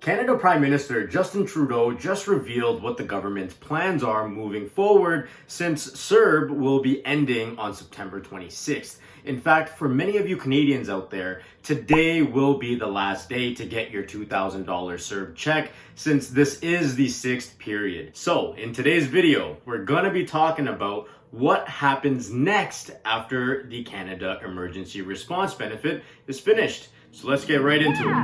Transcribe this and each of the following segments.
Canada Prime Minister Justin Trudeau just revealed what the government's plans are moving forward since CERB will be ending on September 26th. In fact, for many of you Canadians out there, today will be the last day to get your $2,000 CERB check since this is the 6th period. So, in today's video, we're going to be talking about what happens next after the Canada Emergency Response Benefit is finished. So let's get right into it.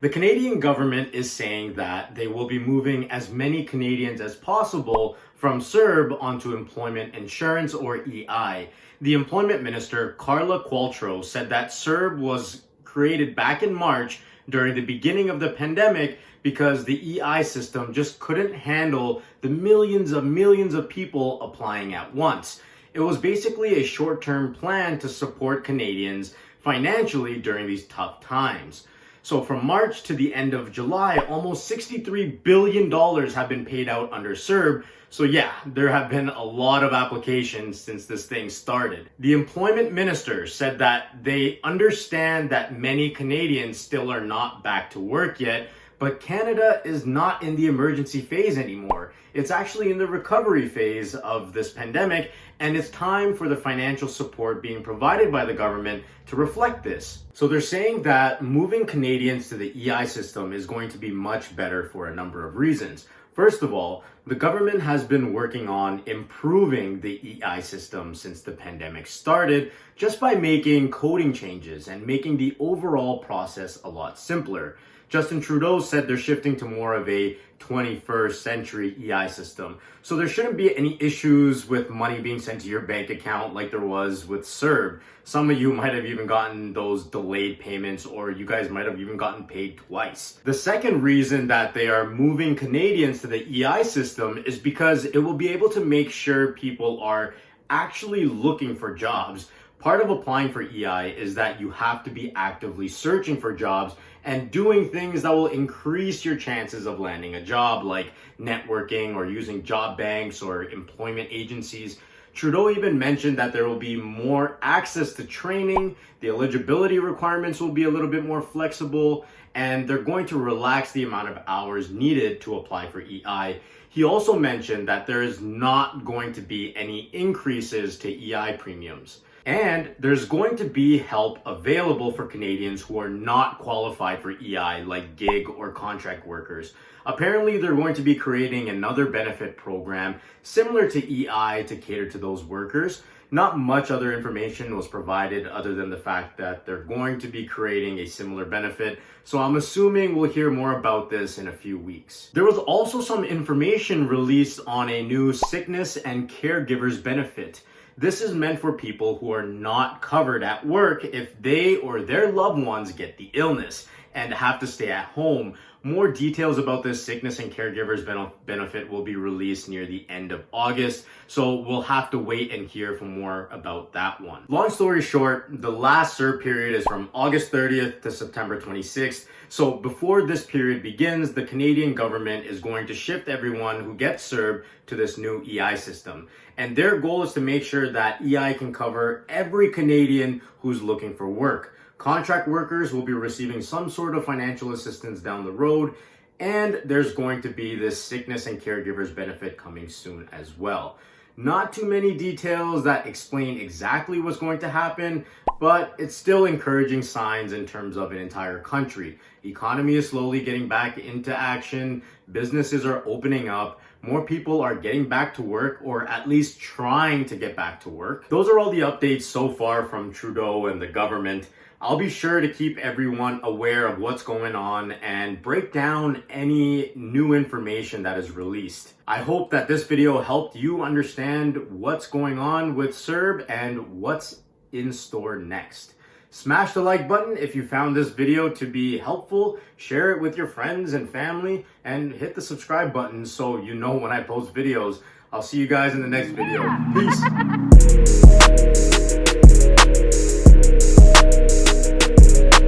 The Canadian government is saying that they will be moving as many Canadians as possible from CERB onto employment insurance, or EI. The employment minister, Carla Qualtrough, said that CERB was created back in March during the beginning of the pandemic because the EI system just couldn't handle the millions of people applying at once. It was basically a short-term plan to support Canadians financially during these tough times. So from March to the end of July, almost $63 billion have been paid out under CERB. So yeah, there have been a lot of applications since this thing started. The employment minister said that they understand that many Canadians still are not back to work yet, but Canada is not in the emergency phase anymore. It's actually in the recovery phase of this pandemic, and it's time for the financial support being provided by the government to reflect this. So they're saying that moving Canadians to the EI system is going to be much better for a number of reasons. First of all, the government has been working on improving the EI system since the pandemic started, just by making coding changes and making the overall process a lot simpler. Justin Trudeau said they're shifting to more of a 21st century EI system. So there shouldn't be any issues with money being sent to your bank account like there was with CERB. Some of you might have even gotten those delayed payments, or you guys might have even gotten paid twice. The second reason that they are moving Canadians to the EI system is because it will be able to make sure people are actually looking for jobs. Part of applying for EI is that you have to be actively searching for jobs and doing things that will increase your chances of landing a job, like networking or using job banks or employment agencies. Trudeau even mentioned that there will be more access to training, the eligibility requirements will be a little bit more flexible, and they're going to relax the amount of hours needed to apply for EI. He also mentioned that there is not going to be any increases to EI premiums. And there's going to be help available for Canadians who are not qualified for EI, like gig or contract workers. Apparently, they're going to be creating another benefit program similar to EI to cater to those workers. Not much other information was provided other than the fact that they're going to be creating a similar benefit. So I'm assuming we'll hear more about this in a few weeks. There was also some information released on a new sickness and caregivers benefit. This is meant for people who are not covered at work if they or their loved ones get the illness and have to stay at home. More details about this sickness and caregivers benefit will be released near the end of August, so we'll have to wait and hear for more about that one. Long story short, the last CERB period is from August 30th to September 26th. So before this period begins, the Canadian government is going to shift everyone who gets CERB to this new EI system. And their goal is to make sure that EI can cover every Canadian who's looking for work. Contract workers will be receiving some sort of financial assistance down the road, and there's going to be this sickness and caregivers benefit coming soon as well. Not too many details that explain exactly what's going to happen, but it's still encouraging signs in terms of an entire country. The economy is slowly getting back into action, businesses are opening up, more people are getting back to work, or at least trying to get back to work. Those are all the updates so far from Trudeau and the government. I'll be sure to keep everyone aware of what's going on and break down any new information that is released. I hope that this video helped you understand what's going on with CERB and what's in store next. Smash the like button if you found this video to be helpful, share it with your friends and family, and hit the subscribe button so you know when I post videos. I'll see you guys in the next video. Peace!